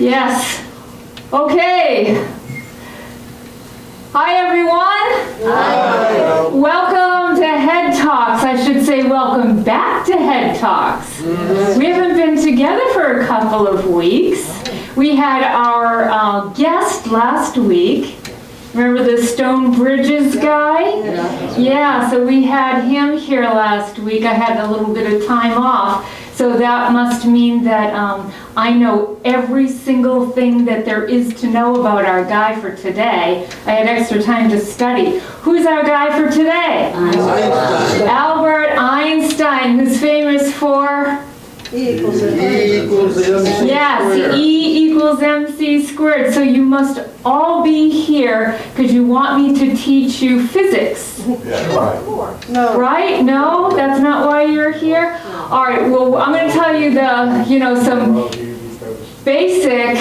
Yes. Okay. Hi, everyone. Hi. Welcome to HED Talks. I should say welcome back to HED Talks. We haven't been together for a couple of weeks. We had our guest last week. Remember the Stone Bridges guy? Yeah, so we had him here last week. I had a little bit of time off. So that must mean that I know every single thing that there is to know about our guy for today. I had extra time to study. Who's our guy for today? Einstein. Albert Einstein, who's famous for? E equals MC Yes, squared. E equals MC squared. So you must all be here because you want me to teach you physics. No. Right? No, that's not why you're here? All right, well, I'm going to tell you some basic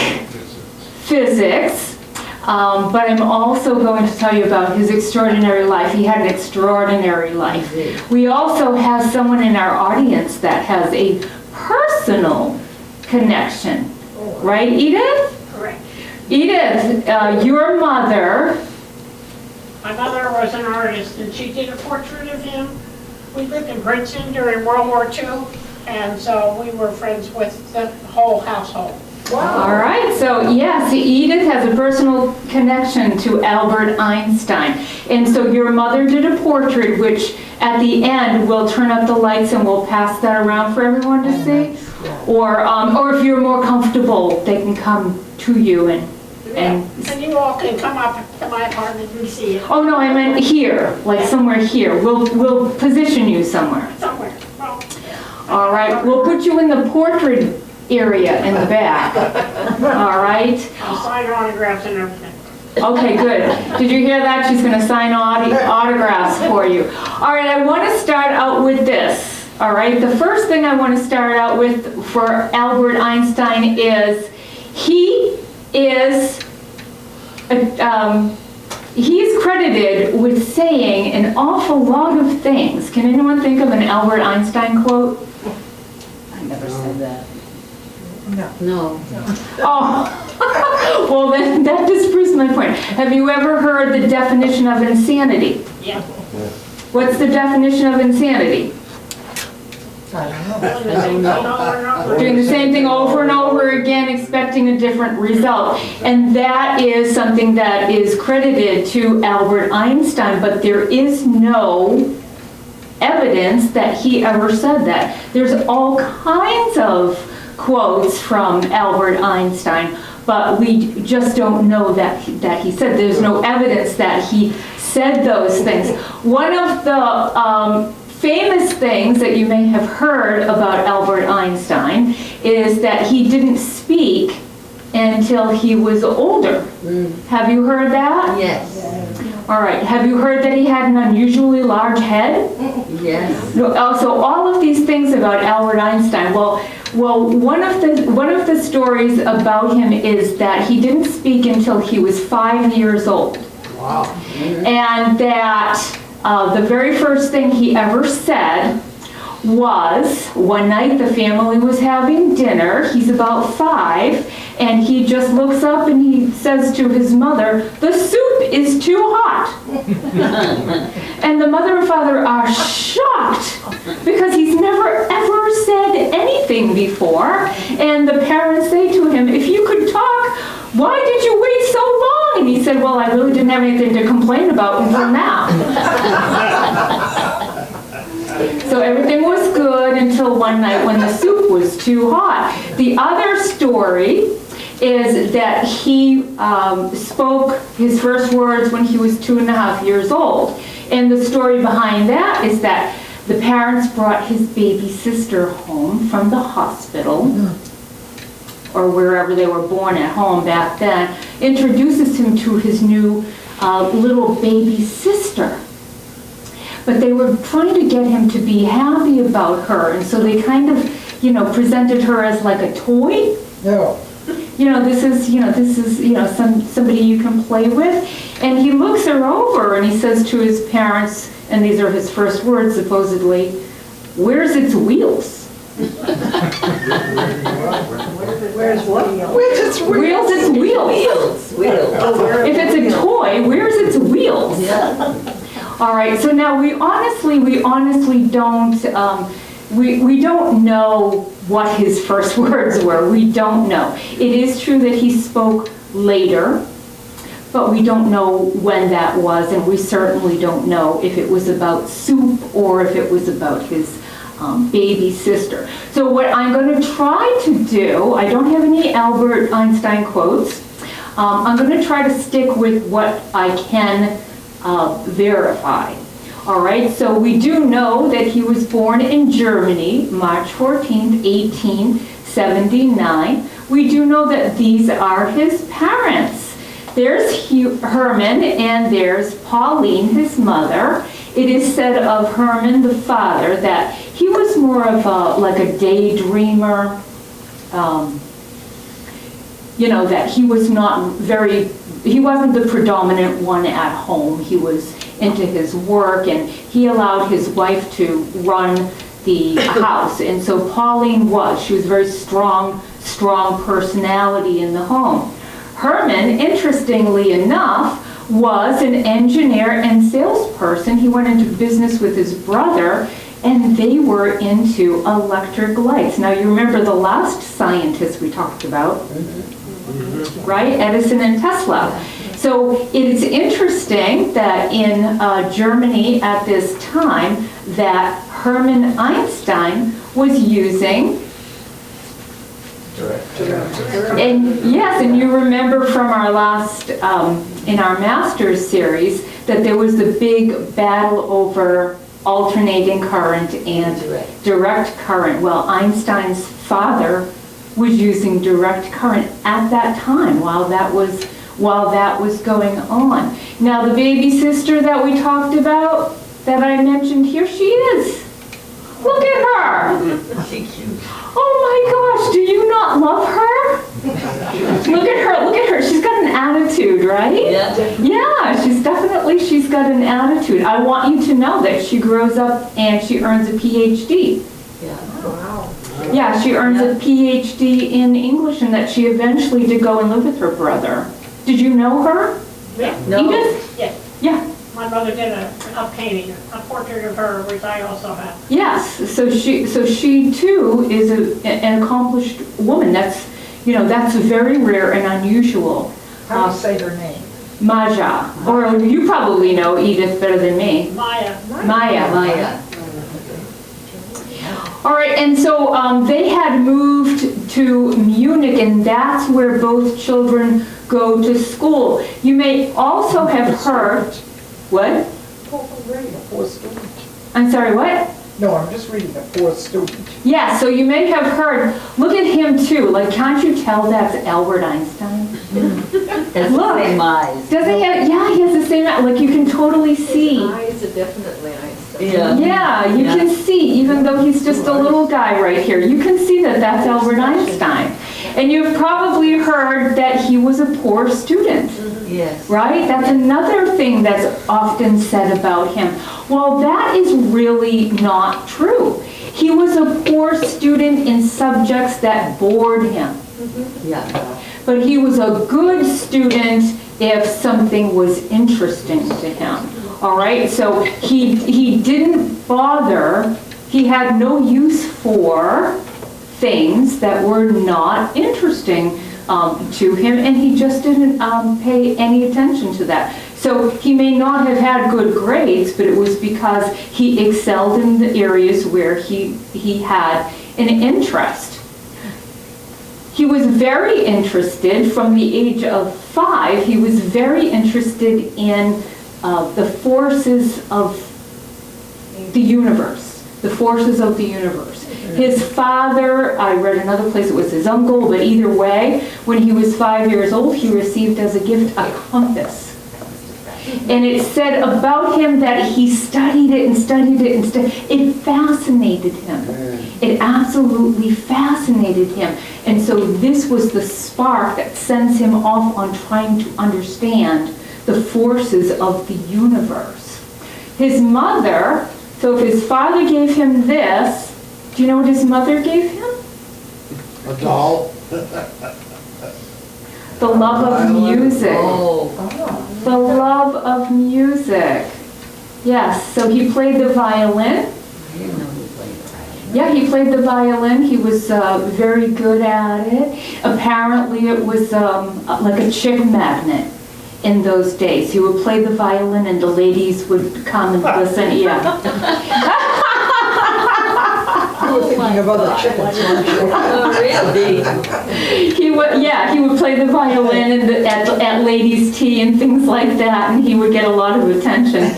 physics, but I'm also going to tell you about his extraordinary life. He had an extraordinary life. We also have someone in our audience that has a personal connection. Right, Edith? Correct. Edith, your mother. My mother was an artist and she did a portrait of him. We lived in Princeton during World War II, and so we were friends with the whole household. All right, so yes, Edith has a personal connection to Albert Einstein. And so your mother did a portrait, which at the end we'll turn up the lights and we'll pass that around for everyone to see. Or if you're more comfortable, they can come to you and And you all can come up to my apartment and see it oh no, I meant here, like somewhere here. We'll position you somewhere. somewhere. Well, All right, we'll put you in the portrait area in the back. All right. I'll sign her autographs and everything. Okay, good. Did you hear that? She's going to sign autographs for you. All right, I want to start out with this. All right, the first thing I want to start out with for Albert Einstein is he is credited with saying an awful lot of things. Can anyone think of an Albert Einstein quote? I never said that. No. Oh, well then that disproves my point. Have you ever heard the definition of insanity? Yeah. What's the definition of insanity? Doing the same thing over and over. Doing the same thing over and over again, expecting a different result. And that is something that is credited to Albert Einstein, but there is no evidence that he ever said that. There's all kinds of quotes from Albert Einstein, but we just don't know that he said. There's no evidence that he said those things. One of the famous things that you may have heard about Albert Einstein is that he didn't speak until he was older. Have you heard that? Yes. All right. Have you heard that he had an unusually large head? Yes. So all of these things about Albert Einstein. Well, one of the stories about him is that he didn't speak until he was 5 years old. Wow. And that the very first thing he ever said was, one night the family was having dinner, he's about 5, and he just looks up and he says to his mother, "The soup is too hot." And the mother and father are shocked because he's never ever said anything before. And the parents say to him, "If you could talk, why did you wait so long?" And he said, "Well, I really didn't have anything to complain about until now." So everything was good until one night when the soup was too hot. The other story is that he spoke his first words when he was 2.5 years old. And the story behind that is that the parents brought his baby sister home from the hospital, or wherever they were born at home back then, introduces him to his new little baby sister. But they were trying to get him to be happy about her, and so they kind of, presented her as like a toy. No. This is somebody you can play with. And he looks her over and he says to his parents, and these are his first words supposedly, "Where's its wheels?" Where's what? Wheels, it's wheels. If it's a toy, where's its wheels? Yeah. All right, so now we honestly don't, we don't know what his first words were. We don't know. It is true that he spoke later, but we don't know when that was, and we certainly don't know if it was about soup or if it was about his baby sister. So what I'm going to try to do, I don't have any Albert Einstein quotes. I'm going to try to stick with what I can verify. All right, so we do know that he was born in Germany, March 14th, 1879. We do know that these are his parents. There's Herman and there's Pauline, his mother. It is said of Herman, the father, that he was more of like a daydreamer, that he was not he wasn't the predominant one at home. He was into his work and he allowed his wife to run the house. And so Pauline she was a very strong personality in the home. Herman, interestingly enough, was an engineer and salesperson. He went into business with his brother, and they were into electric lights. Now, you remember the last scientist we talked about, right? Edison and Tesla. So it's interesting that in Germany at this time that Herman Einstein was using and yes, and you remember from our last, in our master's series, that there was the big battle over alternating current and direct current. Well, Einstein's father was using direct current at that time while that was going on. Now, the baby sister that we talked about, that I mentioned here, she is. Look at her. Oh my gosh, do you not love her? Look at her. She's got an attitude, right? Yeah, she's got an attitude. I want you to know that she grows up and she earns a PhD. Wow. Yeah, she earns a PhD in English and that she eventually did go and live with her brother. Did you know her? Yeah. No. Edith? Yes. Yeah. My mother did a painting, a portrait of her, which I also have. Yes, so she too is an accomplished woman. That's very rare and unusual. How do you say her name? Maja, or you probably know Edith better than me. Maya. Maya. All right, and so they had moved to Munich, and that's where both children go to school. You may also have heard. What? I'm sorry, what? No, I'm just reading a fourth student. Yeah, so you may have heard, look at him too, like can't you tell that's Albert Einstein? Has the same eyes. Does he have, yeah, he has the same, like you can totally see. Eyes are definitely Einstein. Yeah, you can see, even though he's just a little guy right here, you can see that that's Albert Einstein. And you've probably heard that he was a poor student. Yes. Right? That's another thing that's often said about him. Well, that is really not true. He was a poor student in subjects that bored him. Yeah. But he was a good student if something was interesting to him. All right? So he didn't bother. He had no use for things that were not interesting to him, and he just didn't pay any attention to that. So he may not have had good grades, but it was because he excelled in the areas where he had an interest. He was very interested from the age of 5. He was very interested in the forces of the universe, the forces of the universe. His father, I read another place it was his uncle, but either way, when he was 5 years old, he received as a gift a compass. And it said about him that he studied it and studied it and studied it. It fascinated him. It absolutely fascinated him. And so this was the spark that sends him off on trying to understand the forces of the universe. His mother, so if his father gave him this, Do you know what his mother gave him? A doll? The love of music. Oh, The love of music. Yes, so he played the violin. I didn't know he played the violin. Yeah, he played the violin. He was very good at it. Apparently it was like a chick magnet in those days. He would play the violin and the ladies would come and listen. Yeah. You were thinking of other chickens, weren't you? Oh, really? He would play the violin at ladies' tea and things like that, and he would get a lot of attention.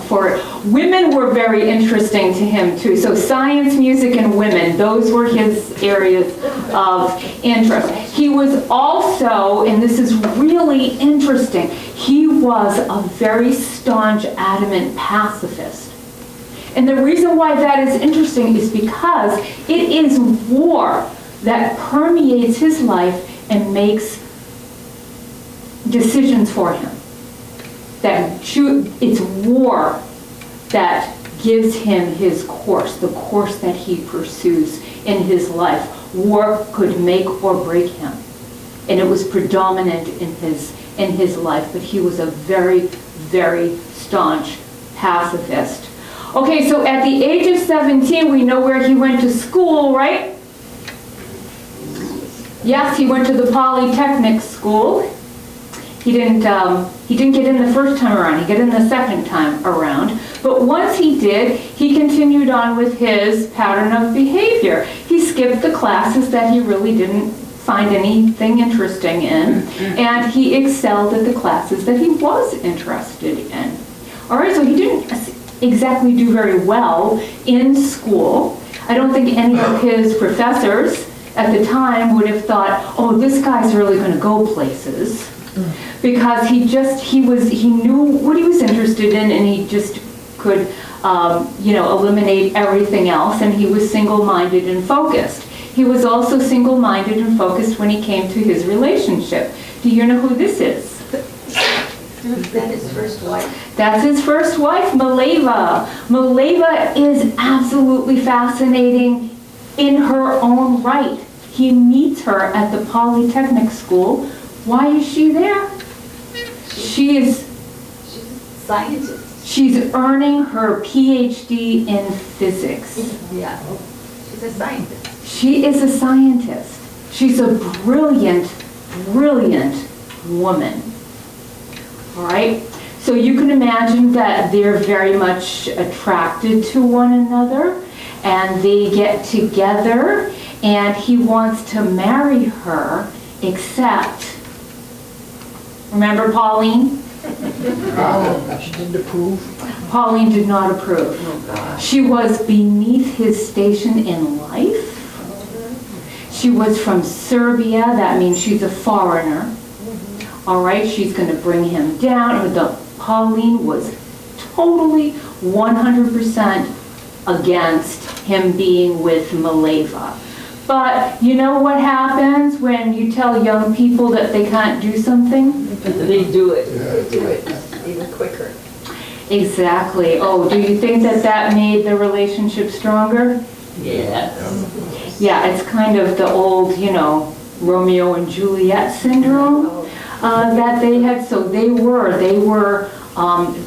For it. Women were very interesting to him too. So science, music, and women, those were his areas of interest. He was also, and this is really interesting, he was a very staunch, adamant pacifist. And the reason why that is interesting is because it is war that permeates his life and makes decisions for him. It's war that gives him his course, the course that he pursues in his life. War could make or break him. And it was predominant in his life, but he was a very, very staunch pacifist. Okay, so at the age of 17, we know where he went to school, right? Yes, he went to the Polytechnic School. He didn't get in the first time around, he got in the second time around. But once he did, he continued on with his pattern of behavior. He skipped the classes that he really didn't find anything interesting in, and he excelled at the classes that he was interested in. All right, so he didn't exactly do very well in school. I don't think any of his professors at the time would have thought, oh, this guy's really going to go places, because he knew what he was interested in, and he just could eliminate everything else, and he was single-minded and focused. He was also single-minded and focused when he came to his relationship. Do you know who this is? Is that his first wife? That's his first wife, Mileva. Mileva is absolutely fascinating in her own right. He meets her at the Polytechnic School. Why is she there? She's a scientist. She's earning her PhD in physics. Yeah, she's a scientist. She is a scientist. She's a brilliant, brilliant woman. All right? So you can imagine that they're very much attracted to one another, and they get together, and he wants to marry her, except, remember Pauline? She didn't approve. Pauline did not approve. Oh, gosh. She was beneath his station in life. She was from Serbia, that means she's a foreigner. All right, she's going to bring him down. Pauline was totally 100% against him being with Mileva. But you know what happens when you tell young people that they can't do something? They do it. They do it even quicker. Exactly. Oh, do you think that made the relationship stronger? Yes. Yeah, it's kind of the old, Romeo and Juliet syndrome that they had. So they were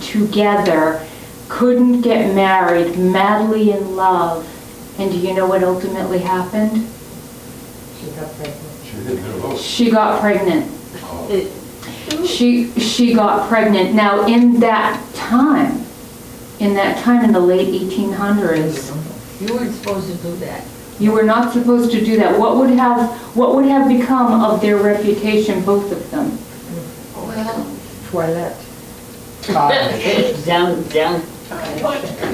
together, couldn't get married, madly in love. And do you know what ultimately happened? She got pregnant. She got pregnant. She got pregnant. Now, in that time, in the late 1800s, You weren't supposed to do that. you were not supposed to do that. What would have become of their reputation, both of them? Well, Toilet. down,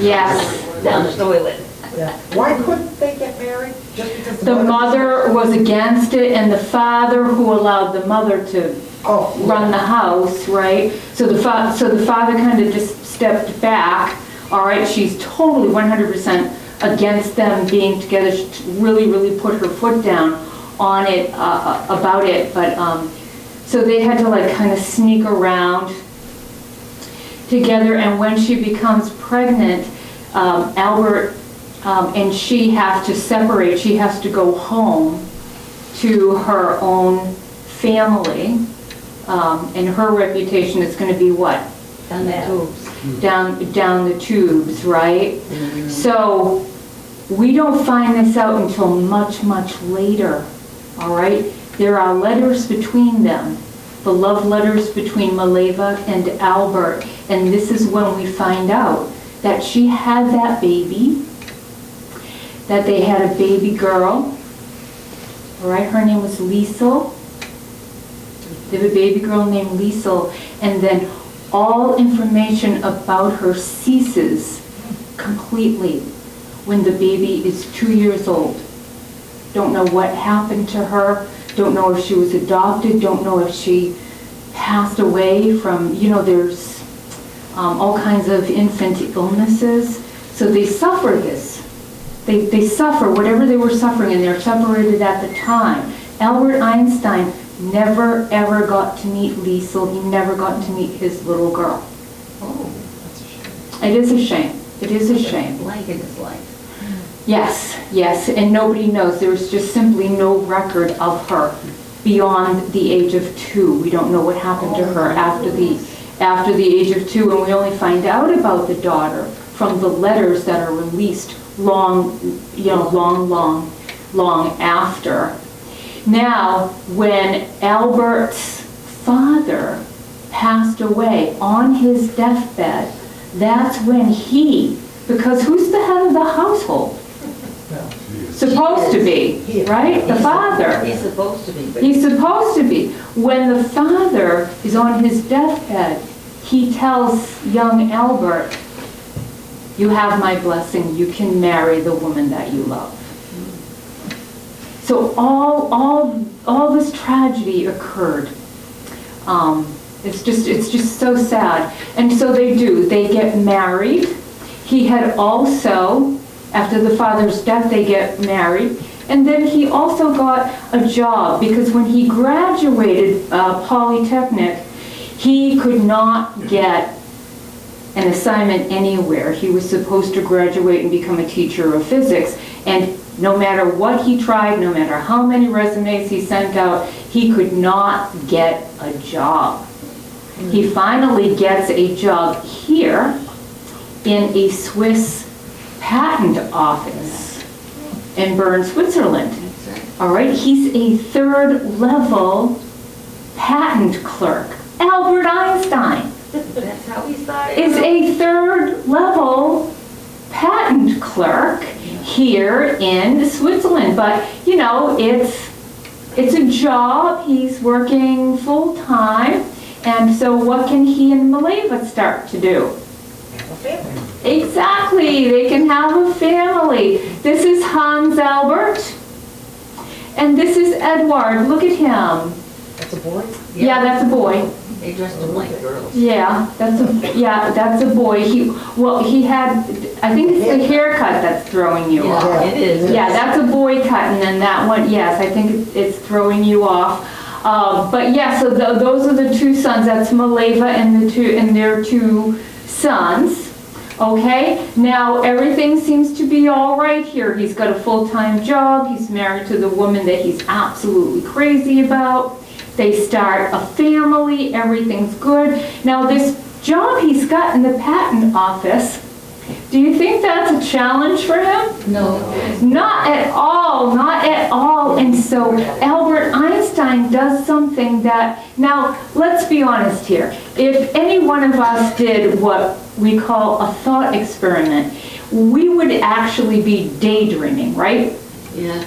Yes. down the toilet. Yeah. Why couldn't they get married? Just because The mother was against it, and the father, who allowed the mother to run the house, right? So the father kind of just stepped back. All right, she's totally 100% against them being together. She really, really put her foot down on it, about it. But so they had to kind of sneak around together. And when she becomes pregnant, Albert and she have to separate. She has to go home to her own family. And her reputation is going to be what? Down the tubes. Down the tubes, right? So we don't find this out until much, much later, all right? There are letters between them, the love letters between Mileva and Albert, and this is when we find out that she had that baby, that they had a baby girl, all right? Her name was Liesel. They have a baby girl named Liesel, and then all information about her ceases completely when the baby is 2 years old. Don't know what happened to her, don't know if she was adopted, don't know if she passed away from, there's all kinds of infant illnesses. So they suffer this. They suffer whatever they were suffering, and they're separated at the time. Albert Einstein never ever got to meet Liesel. He never got to meet his little girl. Oh, It is a shame. It is a shame. blank in his life. Yes, yes, and nobody knows. There's just simply no record of her beyond the age of 2. We don't know what happened to her after the age of 2, and we only find out about the daughter from the letters that are released long after. Now, when Albert's father passed away on his deathbed, that's when because who's the head of the household? Supposed to be, right? The father. He's supposed to be, but He's supposed to be. When the father is on his deathbed, he tells young Albert, "You have my blessing. You can marry the woman that you love." So all this tragedy occurred. It's just so sad. And so they do. They get married. He had also, after the father's death, they get married. And then he also got a job, because when he graduated Polytechnic, he could not get an assignment anywhere. He was supposed to graduate and become a teacher of physics, and no matter what he tried, no matter how many resumes he sent out, he could not get a job. He finally gets a job here in a Swiss patent office in Bern, Switzerland. All right, he's a 3rd level patent clerk. Albert Einstein that's how he started. is a 3rd level patent clerk here in Switzerland. But, it's a job. He's working full time. And so what can he and Mileva start to do? A family. Exactly, they can have a family. This is Hans Albert, and this is Edward. Look at him. That's a boy? Yeah, that's a boy. They dressed him like girls. Yeah, that's a boy. He had, I think it's the haircut that's throwing you off. Yeah, it is. Yeah, that's a boy cut, and then that one, yes, I think it's throwing you off. But yeah, so those are the 2 sons. That's Mileva and their 2 sons. Okay, now everything seems to be all right here. He's got a full-time job. He's married to the woman that he's absolutely crazy about. They start a family. Everything's good. Now this job he's got in the patent office, do you think that's a challenge for him? No. Not at all, not at all. And so Albert Einstein does something that, now let's be honest here. If any one of us did what we call a thought experiment, we would actually be daydreaming, right? Yeah.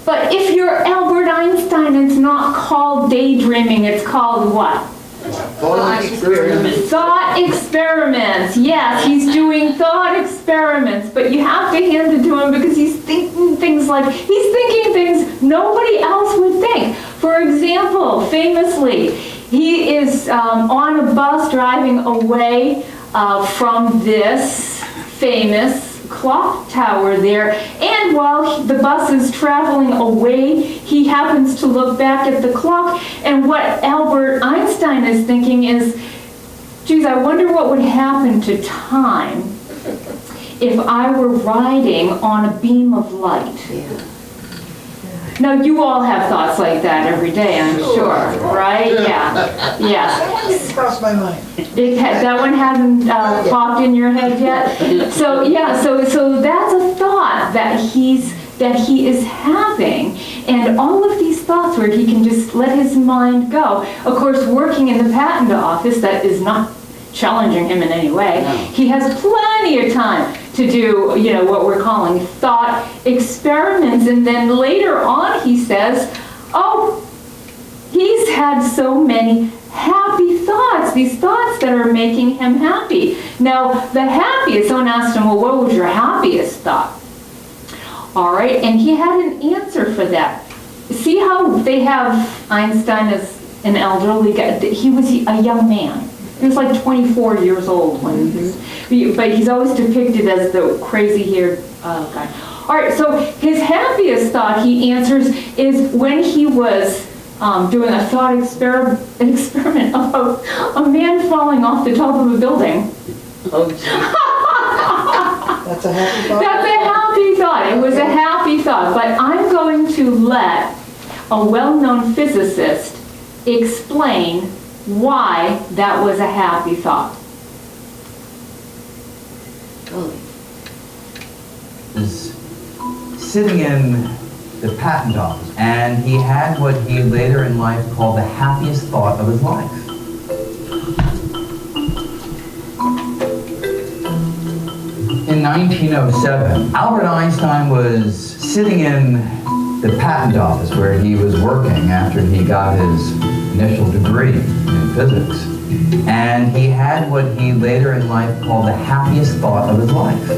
But if you're Albert Einstein, it's not called daydreaming, it's called what? Thought experiment. Thought experiments. Yes, he's doing thought experiments, but you have to hand it to him because he's thinking things nobody else would think. For example, famously, he is on a bus driving away from this famous clock tower there, and while the bus is traveling away, he happens to look back at the clock, and what Albert Einstein is thinking is, geez, I wonder what would happen to time if I were riding on a beam of light. Yeah. Now, you all have thoughts like that every day, I'm sure, right? Yeah, yeah. That one didn't cross my mind. That one hasn't popped in your head yet? So, yeah, so that's a thought that he is having, and all of these thoughts where he can just let his mind go. Of course, working in the patent office, that is not challenging him in any way. No. He has plenty of time to do, you know, what we're calling thought experiments, and then later on he says, oh, he's had so many happy thoughts, these thoughts that are making him happy. Now, the happiest, someone asked him, well, what was your happiest thought? All right, and he had an answer for that. See how they have Einstein as an elderly guy? He was a young man. He was like 24 years old when but he's always depicted as the crazy-haired guy. All right, so his happiest thought, he answers, is when he was doing a thought experiment of a man falling off the top of a building. Oh, gee. That's a happy thought. That's a happy thought. It was a happy thought. But I'm going to let a well-known physicist explain why that was a happy thought. Oh, Was sitting in the patent office, and he had what he later in life called the happiest thought of his life. In 1907, Albert Einstein was sitting in the patent office where he was working after he got his initial degree in physics. And he had what he later in life called the happiest thought of his life.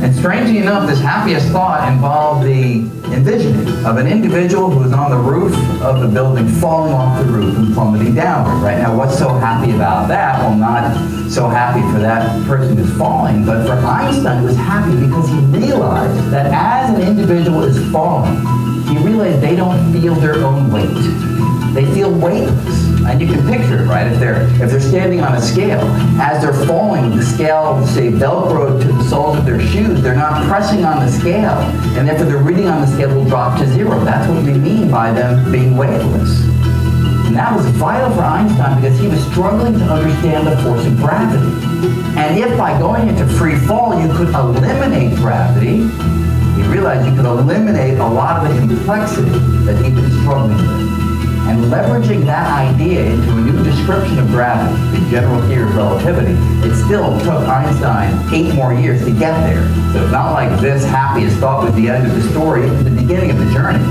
And strangely enough, this happiest thought involved the envisioning of an individual who was on the roof of the building falling off the roof and plummeting downward. Right now, what's so happy about that? Well, not so happy for that person who's falling, but for Einstein, he was happy because he realized that as an individual is falling, he realized they don't feel their own weight. They feel weightless. And you can picture it, right? If they're standing on a scale, as they're falling, the scale, say, velcroed to the soles of their shoes, they're not pressing on the scale. And therefore, their reading on the scale will drop to zero. That's what we mean by them being weightless. And that was vital for Einstein because he was struggling to understand the force of gravity. And if by going into free fall, you could eliminate gravity, he realized you could eliminate a lot of the complexity that he'd been struggling with. And leveraging that idea into a new description of gravity, the general theory of relativity, it still took Einstein 8 more years to get there. So it's not like this happiest thought was the end of the story, it was the beginning of the journey.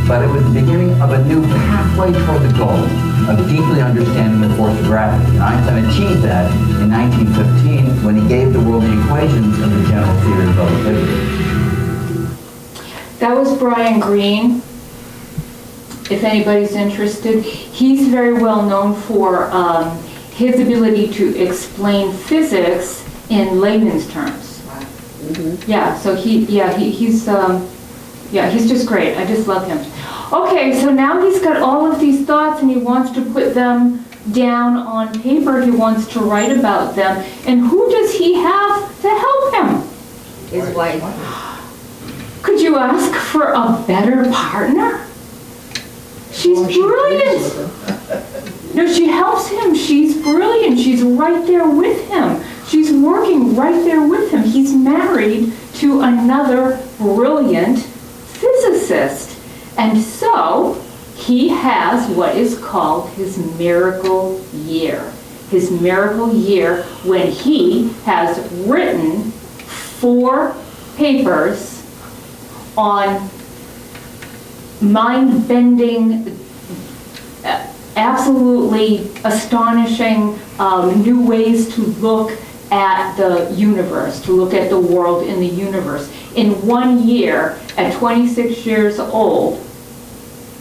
But it was the beginning of a new pathway toward the goal of deeply understanding the force of gravity. And Einstein achieved that in 1915 when he gave the world the equations of the general theory of relativity. That was Brian Greene. If anybody's interested, he's very well known for his ability to explain physics in layman's terms. Yeah, so he's just great. I just love him. Okay, so now he's got all of these thoughts and he wants to put them down on paper. He wants to write about them. And who does he have to help him? his wife. Could you ask for a better partner? She's Well, she agrees brilliant. with him. No, she helps him. She's brilliant. She's right there with him. She's working right there with him. He's married to another brilliant physicist. And so he has what is called his miracle year. His miracle year when he has written 4 papers on mind-bending, absolutely astonishing new ways to look at the universe, to look at the world in the universe. In 1 year, at 26 years old,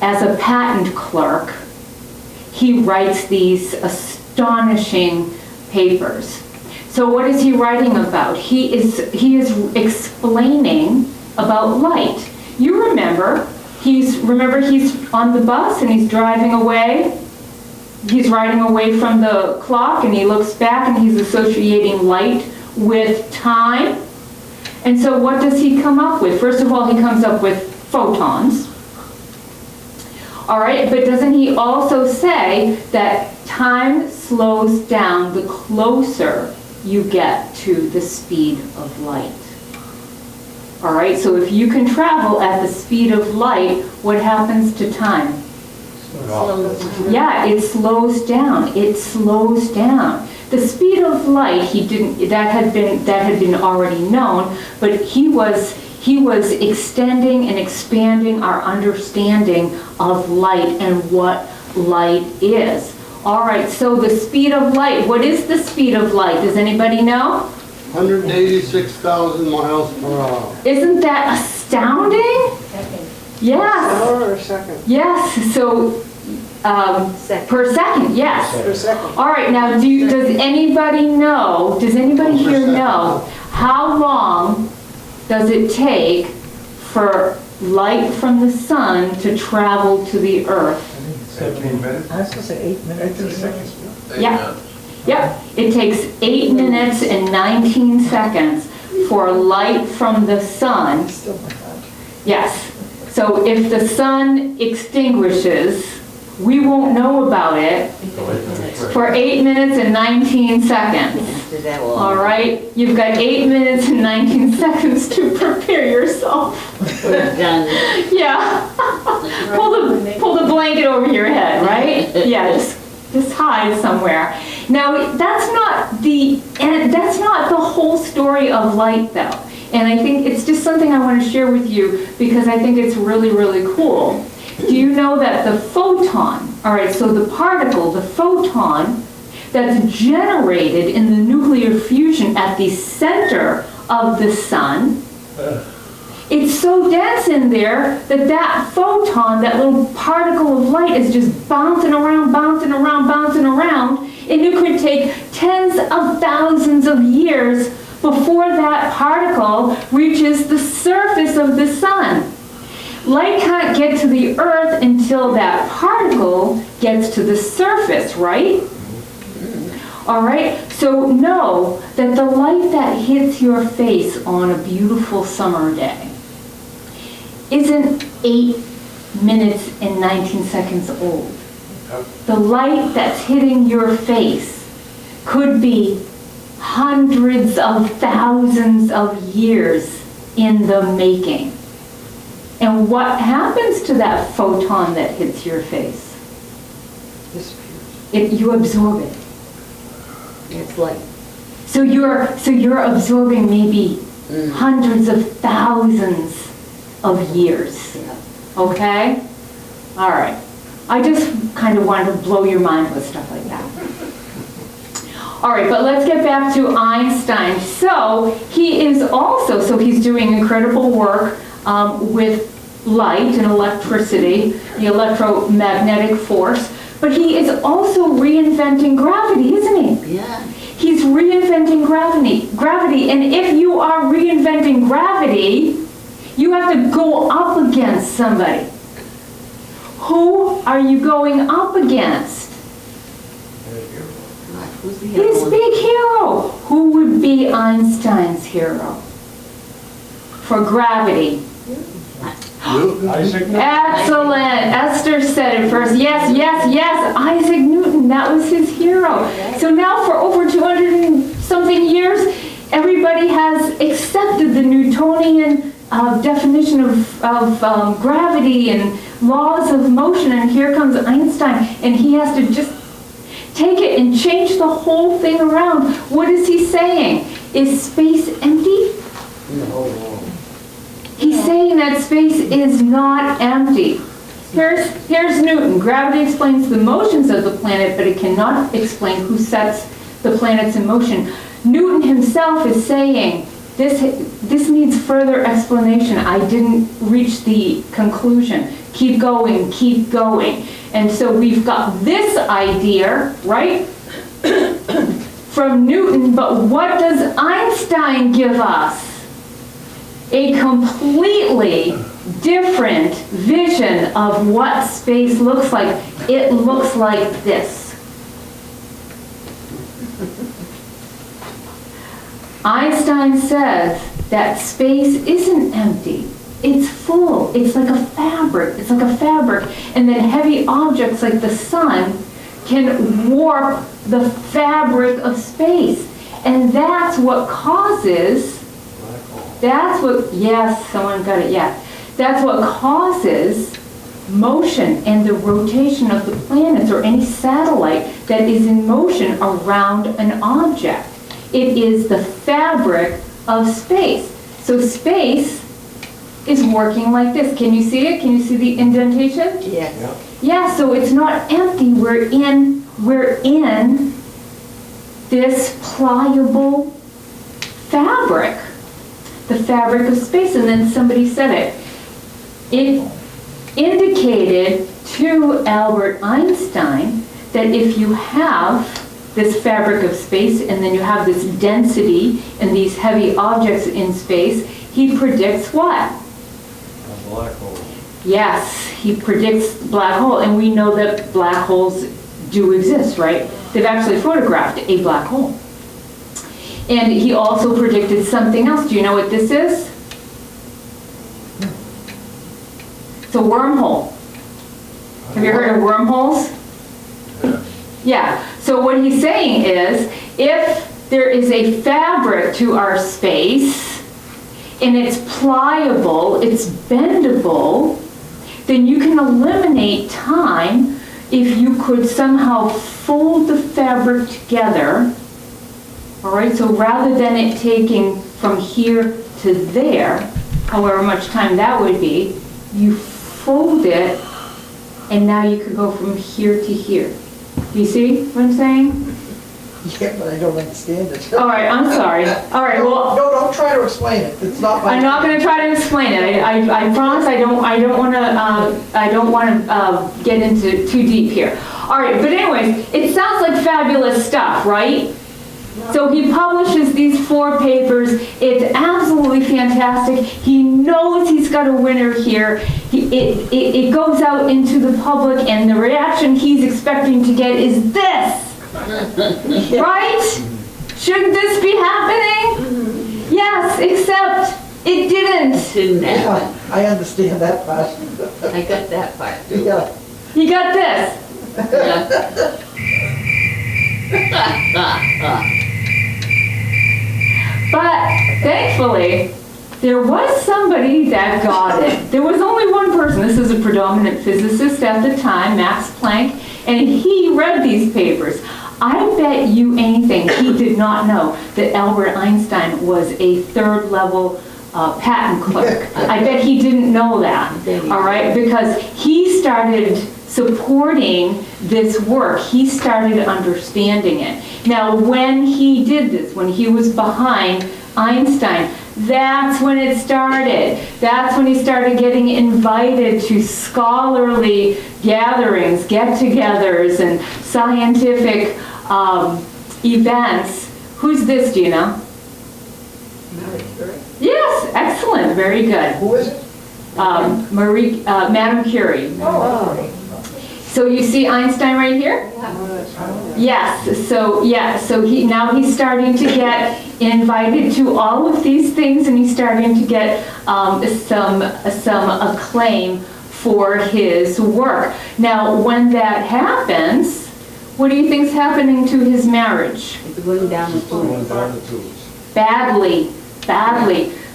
as a patent clerk, he writes these astonishing papers. So what is he writing about? He is explaining about light. You remember he's on the bus and he's driving away. He's riding away from the clock and he looks back and he's associating light with time. And so what does he come up with? First of all, he comes up with photons. All right, but doesn't he also say that time slows down the closer you get to the speed of light? All right, so if you can travel at the speed of light, what happens to time? Yeah, it slows down. It slows down. The speed of light, that had been already known, but he was extending and expanding our understanding of light and what light is. All right, so the speed of light, what is the speed of light? Does anybody know? 186,000 miles per hour. Isn't that astounding? Yes. Hour or second? Yes, so, per second, yes. Per second. All right, now, does anybody here know how long does it take for light from the sun to travel to the earth? 15 minutes? I was gonna say 8 minutes. 18 seconds. Yeah. Yep, it takes 8 minutes and 19 seconds for light from the sun. Still not bad. Yes. So if the sun extinguishes, we won't know about it for 8 minutes and 19 seconds. After that long. All right? You've got 8 minutes and 19 seconds to prepare yourself. We're done. Yeah. Pull the blanket over your head, right? Yeah, just hide somewhere. Now, that's not the whole story of light, though. And I think it's just something I want to share with you because I think it's really, really cool. Do you know that the photon, all right, so the particle, the photon that's generated in the nuclear fusion at the center of the sun, it's so dense in there that that photon, that little particle of light is just bouncing around, bouncing around, bouncing around, and it could take tens of thousands of years before that particle reaches the surface of the sun. Light can't get to the earth until that particle gets to the surface, right? All right, so know that the light that hits your face on a beautiful summer day isn't 8 minutes and 19 seconds old. The light that's hitting your face could be hundreds of thousands of years in the making. And what happens to that photon that hits your face? Disappears. You absorb it. It's like, So you're absorbing maybe hundreds of thousands of years. yeah. Okay? All right. I just kind of wanted to blow your mind with stuff like that. All right, but let's get back to Einstein. So he's doing incredible work with light and electricity, the electromagnetic force, but he is also reinventing gravity, isn't he? Yeah. He's reinventing gravity, and if you are reinventing gravity, you have to go up against somebody. Who are you going up against? Who's the His other one? big hero. Who would be Einstein's hero for gravity? Isaac Newton. Excellent. Esther said it first. Yes, yes, yes. Isaac Newton, that was his hero. So now for over 200 and something years, everybody has accepted the Newtonian definition of gravity and laws of motion. And here comes Einstein, and he has to just take it and change the whole thing around. What is he saying? Is space empty? No. He's saying that space is not empty. Here's Newton. Gravity explains the motions of the planet, but it cannot explain who sets the planets in motion. Newton himself is saying, this needs further explanation. I didn't reach the conclusion. Keep going, keep going. And so we've got this idea, right, from Newton, but what does Einstein give us? A completely different vision of what space looks like. It looks like this. Einstein says that space isn't empty. It's full. It's like a fabric. It's like a fabric. And then heavy objects like the sun can warp the fabric of space. And that's what causes, yes, someone got it, yeah. That's what causes motion and the rotation of the planets or any satellite that is in motion around an object. It is the fabric of space. So space is working like this. Can you see it? Can you see the indentation? Yes. Yeah, so it's not empty. We're in this pliable fabric, the fabric of space. And then somebody said it. It indicated to Albert Einstein that if you have this fabric of space and then you have this density and these heavy objects in space, he predicts what? A black hole. Yes, he predicts black hole, and we know that black holes do exist, right? They've actually photographed a black hole. And he also predicted something else. Do you know what this is? It's a wormhole. Have you heard of wormholes? Yeah. So what he's saying is, if there is a fabric to our space, and it's pliable, it's bendable, then you can eliminate time if you could somehow fold the fabric together. All right, so rather than it taking from here to there, however much time that would be, you fold it, and now you could go from here to here. Do you see what I'm saying? Yeah, but I don't understand it. All right, I'm sorry. All right, well, No, don't try to explain it. It's not my. I'm not going to try to explain it. I promise I don't want to get into too deep here. All right, but anyways, it sounds like fabulous stuff, right? So he publishes these 4 papers. It's absolutely fantastic. He knows he's got a winner here. It goes out into the public, and the reaction he's expecting to get is this. Right? Shouldn't this be happening? Yes, except it didn't. Didn't happen. Yeah, I understand that part. I got that part too. Yeah. You got this. Yeah. But thankfully, there was somebody that got it. There was only one person. This is a predominant physicist at the time, Max Planck, and he read these papers. I bet you anything he did not know that Albert Einstein was a third-level patent clerk. I bet he didn't know that, all right? Because he started supporting this work. He started understanding it. Now, when he did this, when he was behind Einstein, that's when it started. That's when he started getting invited to scholarly gatherings, get-togethers, and scientific events. Who's this, do you know? Yes, excellent, very good. Who is it? Madame Curie. Oh. So you see Einstein right here? Yes, so he's starting to get invited to all of these things, and he's starting to get some acclaim for his work. Now, when that happens, what do you think's happening to his marriage? It's going down the Going tube. down the tubes. Badly.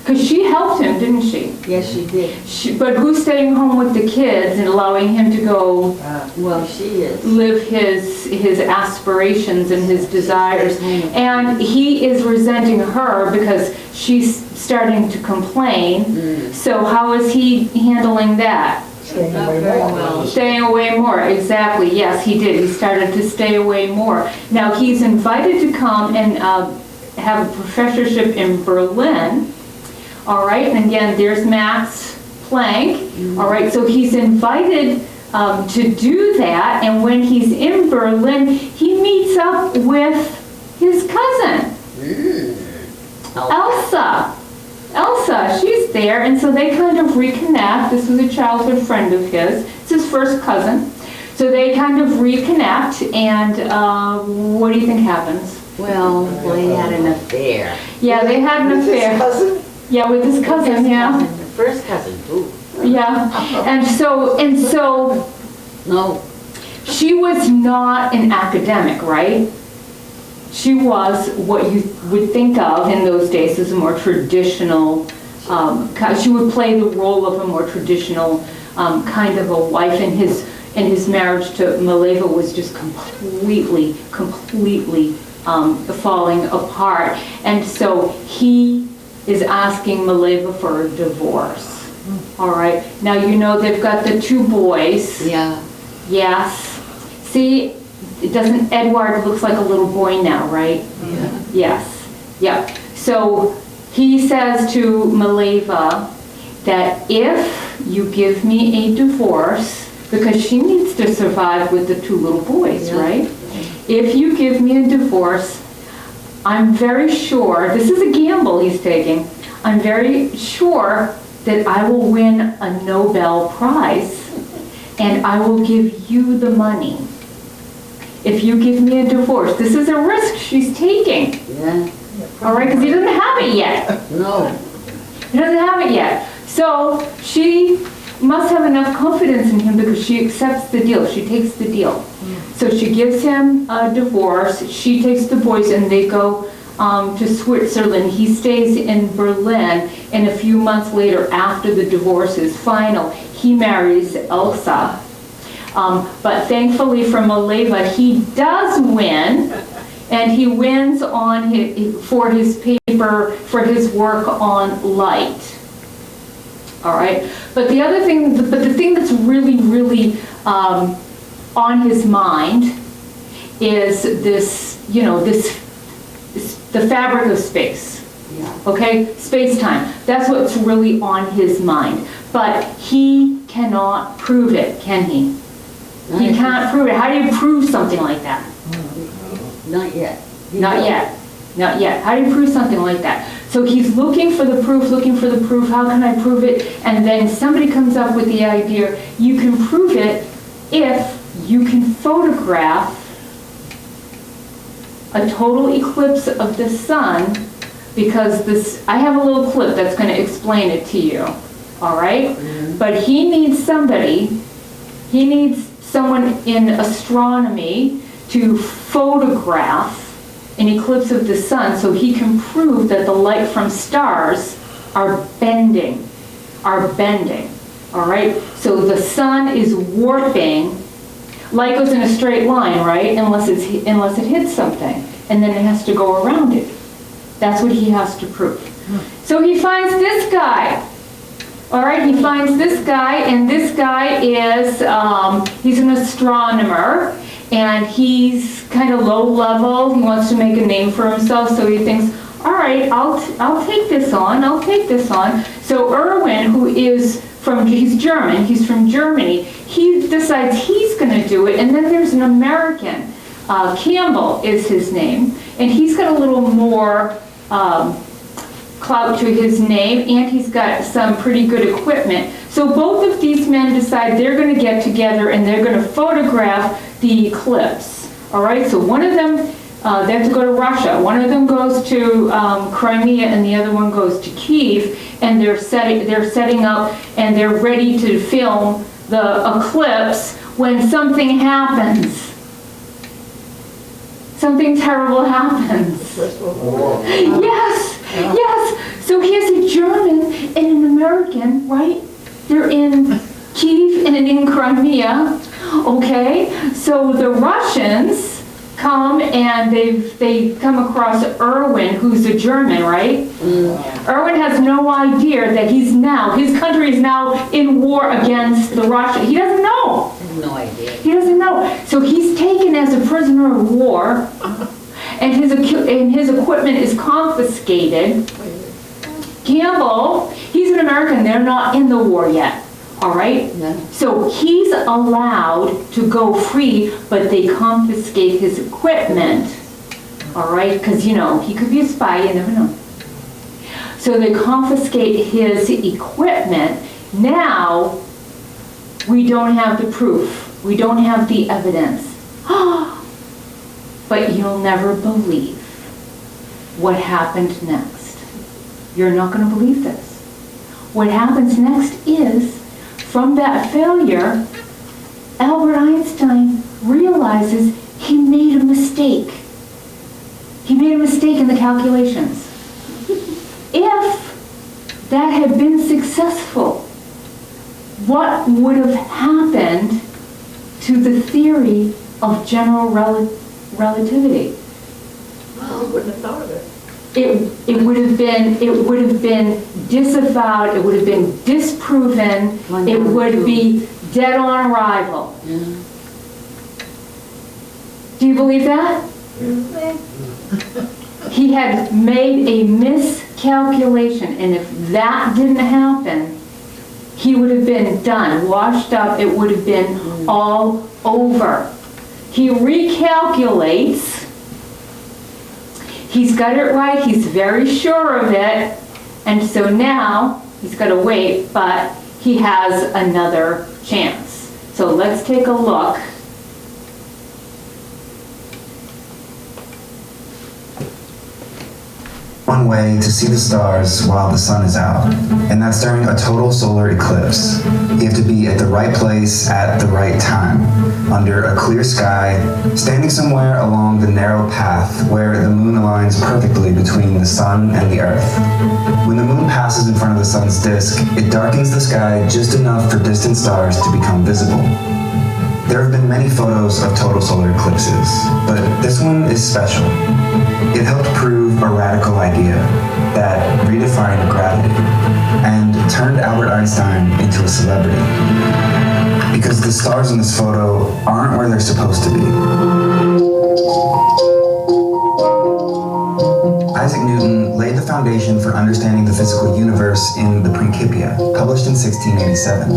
Because she helped him, didn't she? Yes, she did. But who's staying home with the kids and allowing him to go Well, she is. live his aspirations and his desires? And he is resenting her because she's starting to complain. So how is he handling that? Staying Not away very more. well. Staying away more, exactly. Yes, he did. He started to stay away more. Now, he's invited to come and have a professorship in Berlin. All right, and again, there's Max Planck. All right, so he's invited to do that, and when he's in Berlin, he meets up with his cousin, Elsa. Elsa, she's there, and so they kind of reconnect. This was a childhood friend of his. It's his first cousin. So they kind of reconnect, and what do you think happens? Well, they had an affair. Yeah, they had an With his affair. cousin? Yeah, with his cousin, yeah, The first cousin, too. yeah. And so, No, she was not an academic, right? She was what you would think of in those days as a more traditional, she would play the role of a more traditional kind of a wife, and his marriage to Mileva was just completely falling apart. And so he is asking Mileva for a divorce. All right, now you know they've got the 2 boys. yeah. Yes. See, Edward looks like a little boy now, right? Yeah. Yes. Yep. So he says to Mileva that if you give me a divorce, because she needs to survive with the 2 little boys, Yeah. right? If you give me a divorce, I'm very sure, this is a gamble he's taking, I'm very sure that I will win a Nobel Prize and I will give you the money. If you give me a divorce, this is a risk she's taking, Yeah, all right, because he doesn't have it yet. no. He doesn't have it yet. So she must have enough confidence in him because she accepts the deal. She takes the deal. So she gives him a divorce. She takes the boys and they go to Switzerland. He stays in Berlin. And a few months later, after the divorce is final, he marries Elsa. But thankfully for Mileva, he does win. And he wins for his paper, for his work on light. All right, but the thing that's really on his mind is this, the fabric of space. Yeah. Okay, space-time. That's what's really on his mind. But he cannot prove it, can he? He can't prove it. How do you prove something like that? Not yet. Not yet. Not yet. How do you prove something like that? So he's looking for the proof. How can I prove it? And then somebody comes up with the idea, you can prove it if you can photograph a total eclipse of the sun, because I have a little clip that's going to explain it to you. All right? But he needs someone in astronomy to photograph an eclipse of the sun so he can prove that the light from stars are bending, all right? So the sun is warping, light goes in a straight line, right? Unless it hits something, and then it has to go around it. That's what he has to prove. So he finds this guy. All right, he finds this guy, and this guy is, he's an astronomer, and he's kind of low level. He wants to make a name for himself, so he thinks, all right, I'll take this on. So Erwin, he's German, he's from Germany, he decides he's going to do it, and then there's an American, Campbell is his name, and he's got a little more clout to his name, and he's got some pretty good equipment. So both of these men decide they're going to get together and they're going to photograph the eclipse. All right, so one of them, they have to go to Russia. One of them goes to Crimea and the other one goes to Kyiv, and they're setting up and they're ready to film the eclipse when something happens. Something terrible happens. Yes. So here's a German and an American, right? They're in Kyiv and in Crimea. Okay, so the Russians come and they come across Erwin, who's a German, right? Erwin has no idea that his country is now in war against the Russians. He doesn't know. No idea. He doesn't know. So he's taken as a prisoner of war, and his equipment is confiscated. Campbell, he's an American. They're not in the war yet. All right? Yeah. So he's allowed to go free, but they confiscate his equipment. All right? Because, he could be a spy. You never know. So they confiscate his equipment. Now, we don't have the proof. We don't have the evidence. But you'll never believe what happened next. You're not going to believe this. What happens next is, from that failure, Albert Einstein realizes he made a mistake. He made a mistake in the calculations. If that had been successful, what would have happened to the theory of general relativity? I wouldn't have thought of it. It would have been disavowed, it would have been disproven, it would be dead on arrival. Yeah. Do you believe that? He had made a miscalculation, and if that didn't happen, he would have been done, washed up, it would have been all over. He recalculates, he's got it right, he's very sure of it, and so now he's got to wait, but he has another chance. So let's take a look. One way to see the stars while the sun is out, and that's during a total solar eclipse. You have to be at the right place at the right time, under a clear sky, standing somewhere along the narrow path where the moon aligns perfectly between the sun and the earth. When the moon passes in front of the sun's disk, it darkens the sky just enough for distant stars to become visible. There have been many photos of total solar eclipses, but this one is special. It helped prove a radical idea that redefined gravity and turned Albert Einstein into a celebrity. Because the stars in this photo aren't where they're supposed to be. Isaac Newton laid the foundation for understanding the physical universe in the Principia, published in 1687.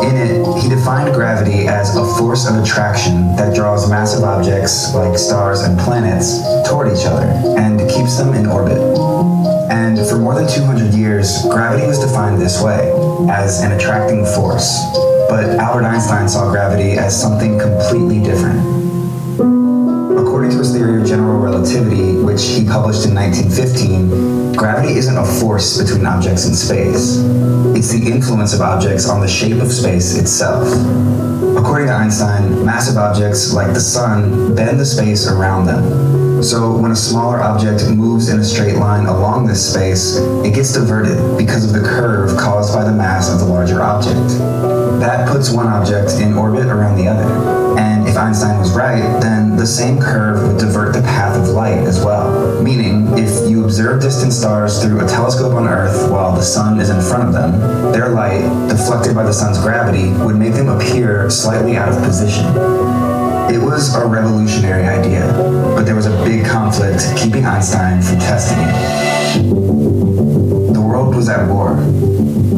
In it, he defined gravity as a force of attraction that draws massive objects, like stars and planets, toward each other and keeps them in orbit. And for more than 200 years, gravity was defined this way, as an attracting force. But Albert Einstein saw gravity as something completely different. According to his theory of general relativity, which he published in 1915, gravity isn't a force between objects in space. It's the influence of objects on the shape of space itself. According to Einstein, massive objects like the sun bend the space around them. So when a smaller object moves in a straight line along this space, it gets diverted because of the curve caused by the mass of the larger object. That puts one object in orbit around the other. And if Einstein was right, then the same curve would divert the path of light as well. Meaning, if you observe distant stars through a telescope on Earth while the sun is in front of them, their light, deflected by the sun's gravity, would make them appear slightly out of position. It was a revolutionary idea, but there was a big conflict keeping Einstein from testing it. The world was at war.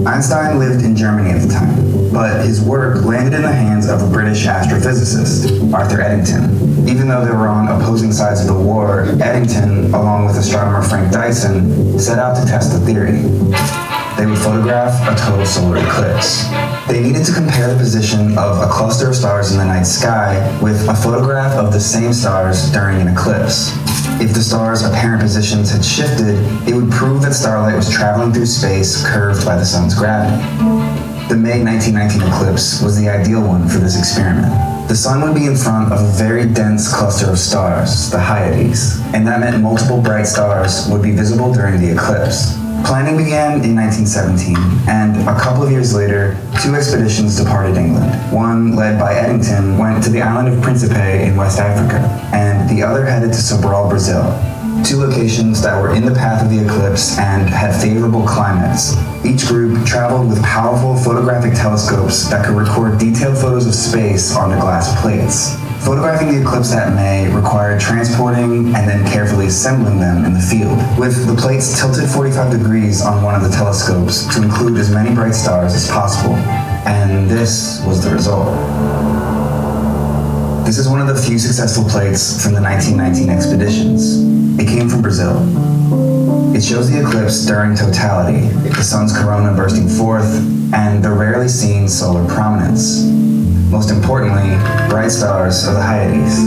Einstein lived in Germany at the time, but his work landed in the hands of a British astrophysicist, Arthur Eddington. Even though they were on opposing sides of the war, Eddington, along with astronomer Frank Dyson, set out to test the theory. They would photograph a total solar eclipse. They needed to compare the position of a cluster of stars in the night sky with a photograph of the same stars during an eclipse. If the stars' apparent positions had shifted, it would prove that starlight was traveling through space curved by the sun's gravity. The May 1919 eclipse was the ideal one for this experiment. The sun would be in front of a very dense cluster of stars, the HEDs, and that meant multiple bright stars would be visible during the eclipse. Planning began in 1917, and a couple of years later, 2 expeditions departed England. One, led by Eddington, went to the island of Principe in West Africa, and the other headed to Sobral, Brazil. 2 locations that were in the path of the eclipse and had favorable climates. Each group traveled with powerful photographic telescopes that could record detailed photos of space onto glass plates. Photographing the eclipse that May required transporting and then carefully assembling them in the field, with the plates tilted 45 degrees on one of the telescopes to include as many bright stars as possible. And this was the result. This is one of the few successful plates from the 1919 expeditions. It came from Brazil. It shows the eclipse during totality, the sun's corona bursting forth, and the rarely seen solar prominence. Most importantly, bright stars of the HEDs.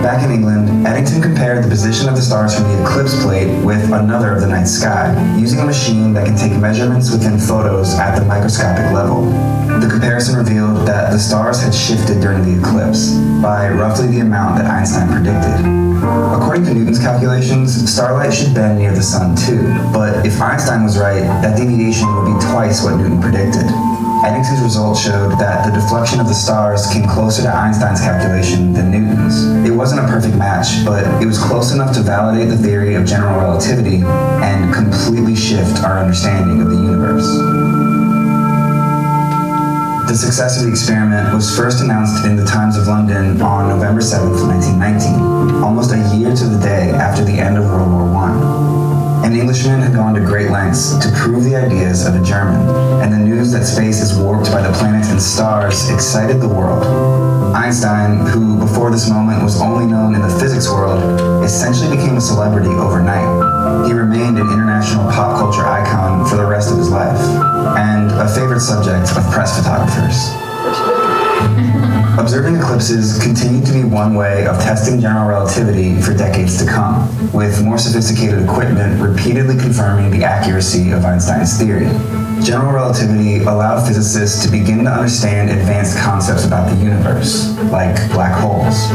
Back in England, Eddington compared the position of the stars from the eclipse plate with another of the night sky, using a machine that can take measurements within photos at the microscopic level. The comparison revealed that the stars had shifted during the eclipse by roughly the amount that Einstein predicted. According to Newton's calculations, starlight should bend near the sun too, but if Einstein was right, that deviation would be twice what Newton predicted. Eddington's results showed that the deflection of the stars came closer to Einstein's calculation than Newton's. It wasn't a perfect match, but it was close enough to validate the theory of general relativity and completely shift our understanding of the universe. The success of the experiment was first announced in the Times of London on November 7th, 1919, almost a year to the day after the end of World War I. An Englishman had gone to great lengths to prove the ideas of a German, and the news that space is warped by the planets and stars excited the world. Einstein, who before this moment was only known in the physics world, essentially became a celebrity overnight. He remained an international pop culture icon for the rest of his life, and a favorite subject of press photographers. Observing eclipses continued to be one way of testing general relativity for decades to come, with more sophisticated equipment repeatedly confirming the accuracy of Einstein's theory. General relativity allowed physicists to begin to understand advanced concepts about the universe, like black holes,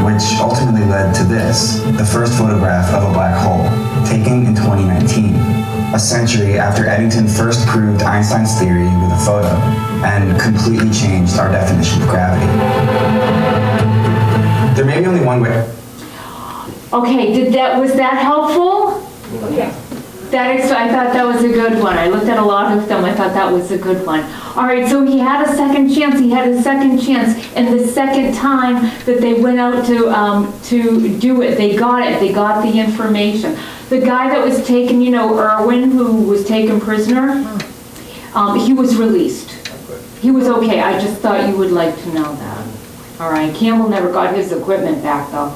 which ultimately led to this, the first photograph of a black hole, taken in 2019, a century after Eddington first proved Einstein's theory with a photo, and completely changed our definition of gravity. There may be only one way. Okay, was that helpful? Yeah. I thought that was a good one. I looked at a lot of them. I thought that was a good one. All right, so he had a second chance. And the second time that they went out to do it, they got it. They got the information. The guy that was taken, Irwin, who was taken prisoner, he was released. He was okay. I just thought you would like to know that. All right, Campbell never got his equipment back, though.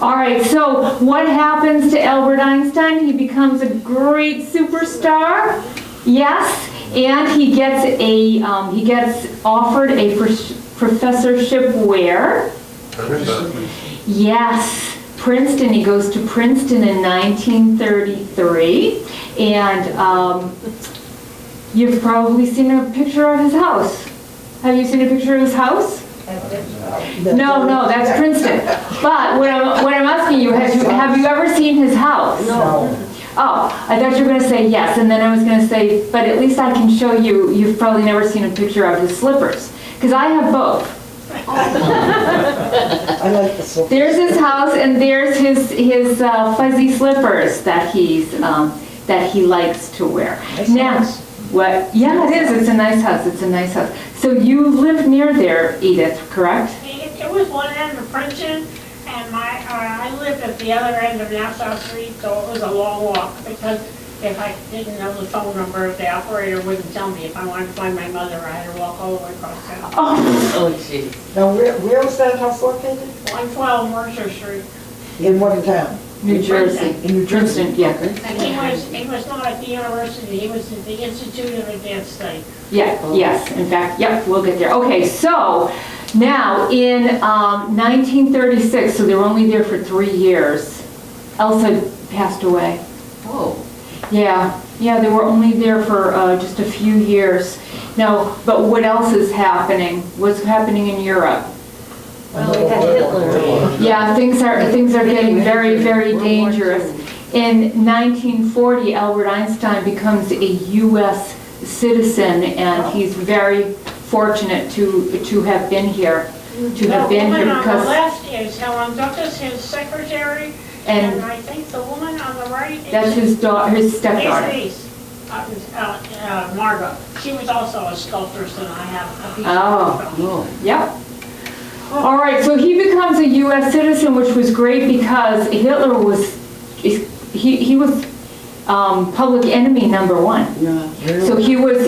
All right, so what happens to Albert Einstein? He becomes a great superstar. Yes, and he gets offered a professorship where? Yes, Princeton. He goes to Princeton in 1933, and you've probably seen a picture of his house. Have you seen a picture of his house? No, that's Princeton. But what I'm asking you, have you ever seen his house? No. Oh, I thought you were going to say yes, and then I was going to say, but at least I can show you, you've probably never seen a picture of his slippers. Because I have both. I like the slippers. There's his house, and there's his fuzzy slippers that he likes to wear. Now, what? Yeah, it is. It's a nice house. So you live near there, Edith, correct? It was one end of Princeton, and I lived at the other end of Nassau Street, so it was a long walk, because if I didn't know the phone number, the operator wouldn't tell me. If I wanted to find my mother, I had to walk all the way across town. Oh, gee. Now, where was that house located? 112 Mercer Street. In what town? New Jersey. In New Jersey. Princeton, yeah. And he was not at the university, he was at the Institute of Advanced Study. Yeah, yes, in fact, yep, we'll get there. Okay, so now in 1936, so they were only there for 3 years, Elsa passed away. Oh. Yeah, they were only there for just a few years. Now, but what else is happening? What's happening in Europe? Well, we got Hitler. Yeah, things are getting very, very dangerous. In 1940, Albert Einstein becomes a U.S. citizen, and he's very fortunate to have been here. The woman on the left is Helen Duckus, his secretary, and I think the woman on the right is... That's his stepdaughter. His Margot. She was also a sculptress, and I have a piece of her. Oh. Yep. All right, so he becomes a U.S. citizen, which was great because Hitler was, he was public enemy number one. Yeah. So he was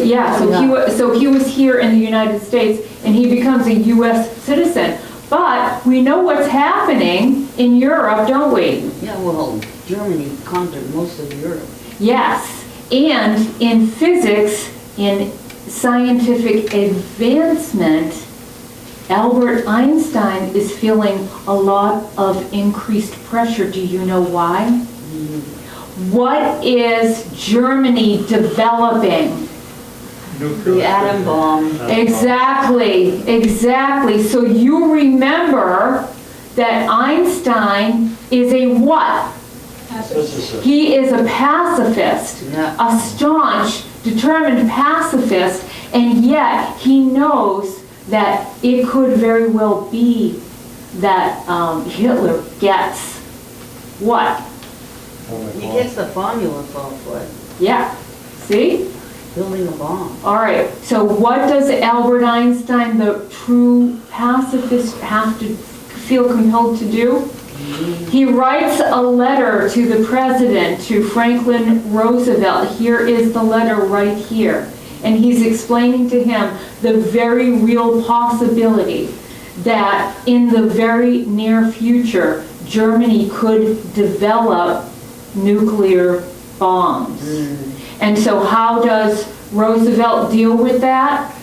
here in the United States, and he becomes a U.S. citizen. But we know what's happening in Europe, don't we? Yeah, well, Germany conquered most of Europe. Yes, and in physics, in scientific advancement, Albert Einstein is feeling a lot of increased pressure. Do you know why? What is Germany developing? The atom bomb. Exactly, exactly. So you remember that Einstein is a what? Physicist. He is a pacifist, Yeah. a staunch, determined pacifist, and yet he knows that it could very well be that Hitler gets what? He gets the formula for it, Yeah, see? building a bomb. All right, so what does Albert Einstein, the true pacifist, have to feel compelled to do? He writes a letter to the president, to Franklin Roosevelt. Here is the letter right here. And he's explaining to him the very real possibility that in the very near future, Germany could develop nuclear bombs. And so how does Roosevelt deal with that?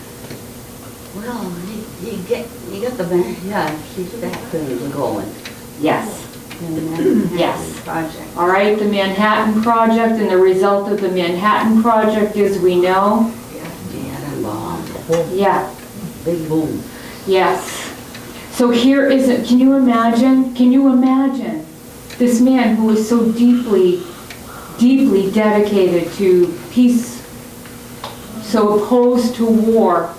Well, you got the, yeah, he's that thing going. Yes. And then Yes. project. All right, the Manhattan Project, and the result of the Manhattan Project is we know, Yeah, the atom bomb. yeah, Big boom. yes. So here is, can you imagine this man who is so deeply, deeply dedicated to peace, so opposed to war,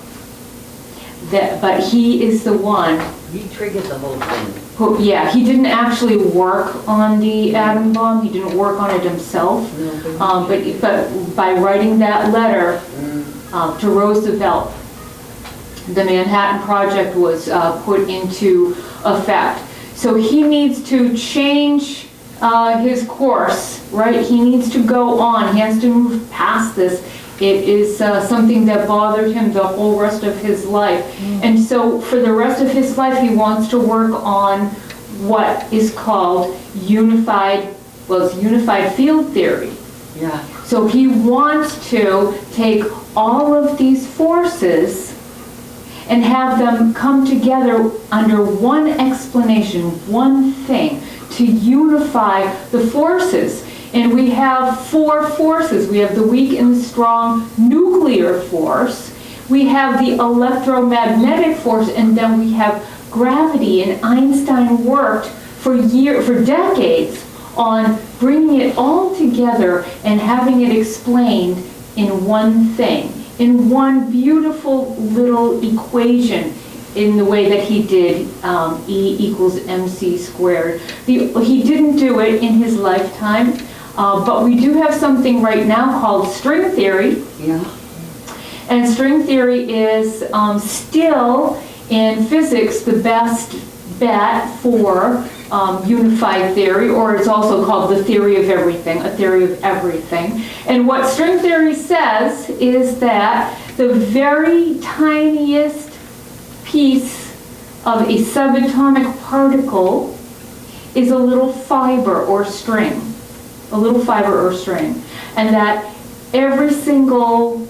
but he is the one He triggered the whole thing. who, yeah, he didn't actually work on the atom bomb, he didn't work on it himself, but by writing that letter to Roosevelt, the Manhattan Project was put into effect. So he needs to change his course, right? He needs to go on, he has to move past this. It is something that bothered him the whole rest of his life. And so for the rest of his life, he wants to work on what is called unified field theory. Yeah. So he wants to take all of these forces and have them come together under one explanation, one thing, to unify the forces. And we have four forces. We have the weak and the strong nuclear force. We have the electromagnetic force, and then we have gravity. And Einstein worked for decades on bringing it all together and having it explained in one thing, in one beautiful little equation, in the way that he did E equals mc squared. He didn't do it in his lifetime. But we do have something right now called string theory. Yeah. And string theory is still, in physics, the best bet for unified theory, or it's also called the theory of everything, a theory of everything. And what string theory says is that the very tiniest piece of a subatomic particle is a little fiber or string. A little fiber or string, and that every single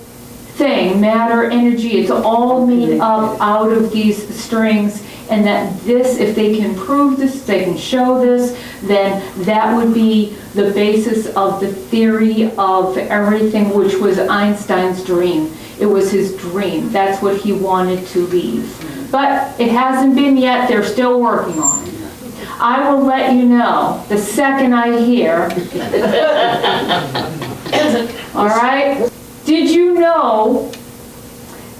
thing, matter, energy, it's all made up out of these strings, and that this, if they can prove this, if they can show this, then that would be the basis of the theory of everything, which was Einstein's dream. It was his dream. That's what he wanted to leave. But it hasn't been yet. They're still working on it. I will let you know the second I hear. All right? Did you know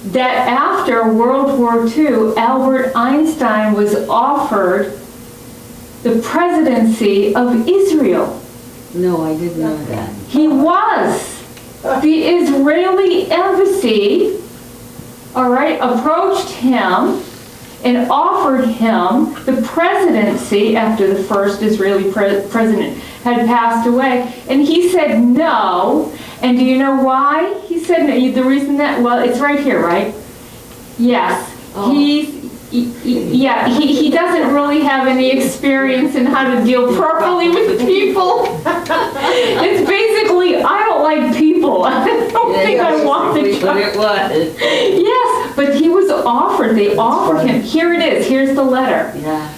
that after World War II, Albert Einstein was offered the presidency of Israel? No, I didn't know that. He was. The Israeli embassy, all right, approached him and offered him the presidency after the first Israeli president had passed away. And he said no. And do you know why he said no? The reason that, well, it's right here, right? Yes. Oh. He doesn't really have any experience in how to deal properly with people. It's basically, I don't like people. I don't think I want the job. But it was. Yes, But he was offered, they offered him, here it is, here's the letter. Yeah.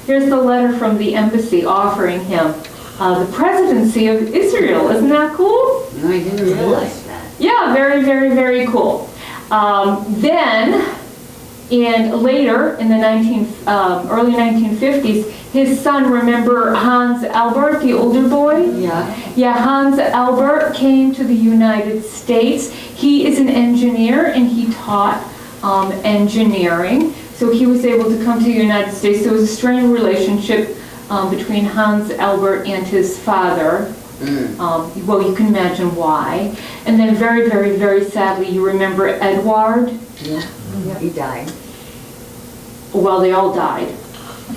Here's the letter from the embassy offering him the presidency of Israel. Isn't that cool? No, I didn't realize that. Yeah, very, very, very cool. Then, later in the early 1950s, his son, remember Hans Albert, the older boy? Yeah. Yeah, Hans Albert came to the United States. He is an engineer and he taught engineering. So he was able to come to the United States. There was a strained relationship between Hans Albert and his father. Well, you can imagine why. And then very, very, very sadly, you remember Edward? Yeah. He died. Well, they all died.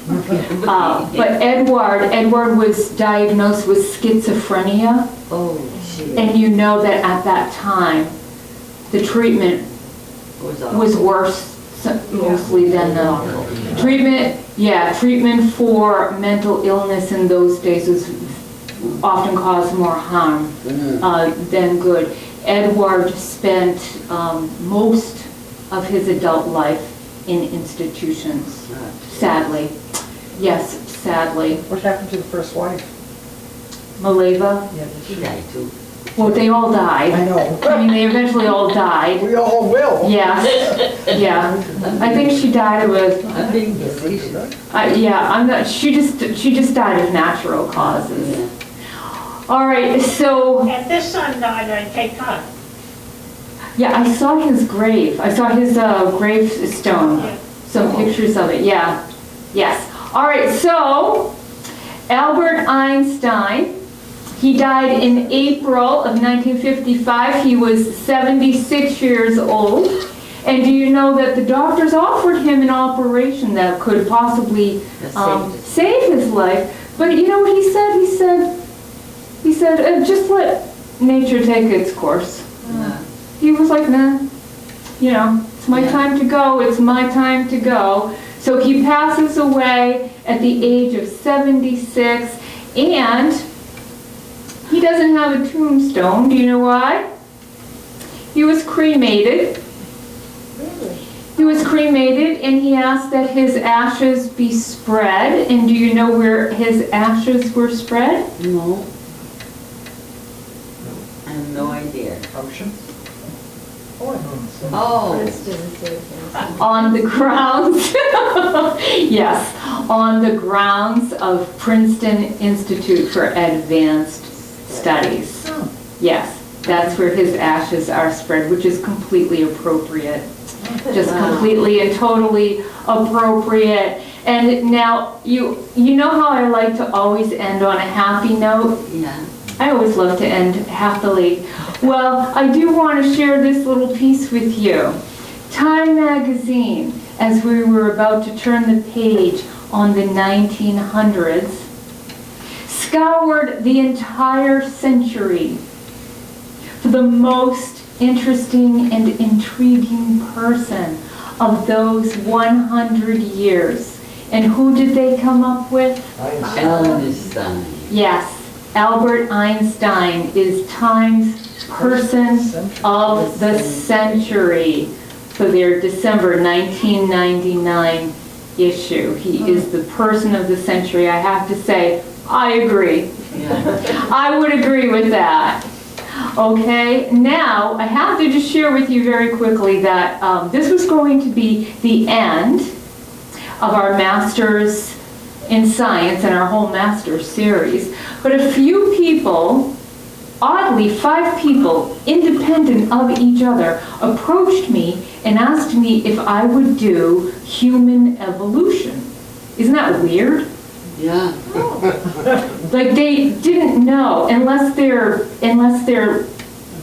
But Edward was diagnosed with schizophrenia. Oh, shit. And you know that at that time, the treatment was worse mostly than the treatment. Yeah, treatment for mental illness in those days was often caused more harm than good. Edward spent most of his adult life in institutions, sadly. Yes, sadly. What happened to the first wife? Maleva, Yeah, He died too. well, they all died. I know. I mean, they eventually all died. We all will. Yes, yeah. I think she died of a, I'm being facetious. yeah, I'm not, she just died of natural causes. Yeah. All right, so, If this son died, I'd take cut. yeah, I saw his grave. I saw his gravestone, some pictures of it, yeah. Yes. All right, so Albert Einstein, he died in April of 1955. He was 76 years old. And do you know that the doctors offered him an operation that could possibly save his life? But you know what he said? He said, just let nature take its course. He was like, nah, you know, it's my time to go, it's my time to go. So he passes away at the age of 76, and he doesn't have a tombstone. Do you know why? He was cremated. He was cremated, and he asked that his ashes be spread. And do you know where his ashes were spread? No. I have no idea. Ocean? Oh. On the grounds, yes, on the grounds of Princeton Institute for Advanced Studies. Yes, that's where his ashes are spread, which is completely appropriate. Just completely and totally appropriate. And now, you know how I like to always end on a happy note? Yeah. I always love to end happily. Well, I do want to share this little piece with you. Time magazine, as we were about to turn the page on the 1900s, scoured the entire century for the most interesting and intriguing person of those 100 years. And who did they come up with? Einstein. Yes, Albert Einstein is Time's Person of the Century for their December 1999 issue. He is the person of the century. I have to say, I agree. Yeah. I would agree with that. Okay, now I have to just share with you very quickly that this was going to be the end of our Masters in Science and our whole Masters series. But a few people, oddly 5 people, independent of each other, approached me and asked me if I would do human evolution. Isn't that weird? Yeah. Like they didn't know, unless they're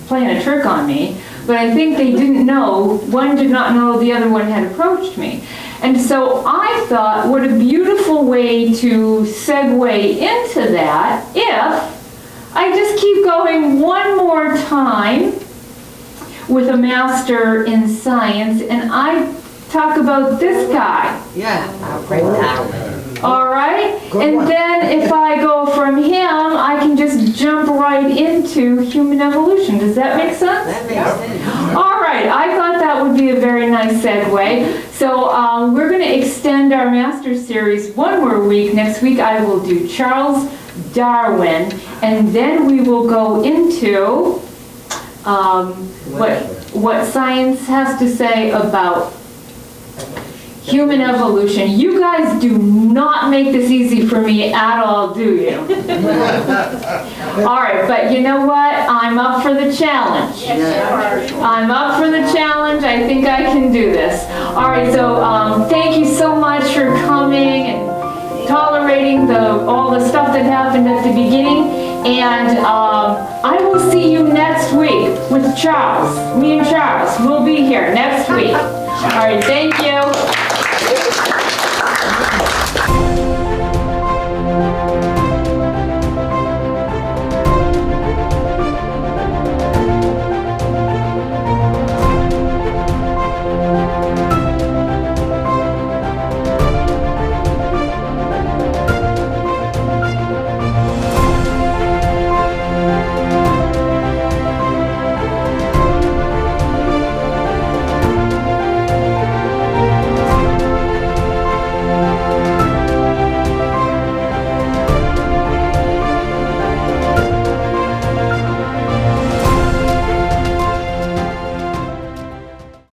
playing a trick on me, but I think they didn't know, one did not know the other one had approached me. And so I thought, what a beautiful way to segue into that if I just keep going one more time with a Master in Science and I talk about this guy. Yeah. I'll break that. All right? Good And one. then if I go from him, I can just jump right into human evolution. Does that make sense? That makes sense. All right, I thought that would be a very nice segue. So we're going to extend our master series one more week. Next week I will do Charles Darwin, and then we will go into what science has to say about human evolution. You guys do not make this easy for me at all, do you? All right, but you know what? I'm up for the challenge. Yes, you are. I'm up for the challenge. I think I can do this. All right, so thank you so much for coming and tolerating all the stuff that happened at the beginning. And I will see you next week with Charles. Me and Charles will be here next week. All right, thank you.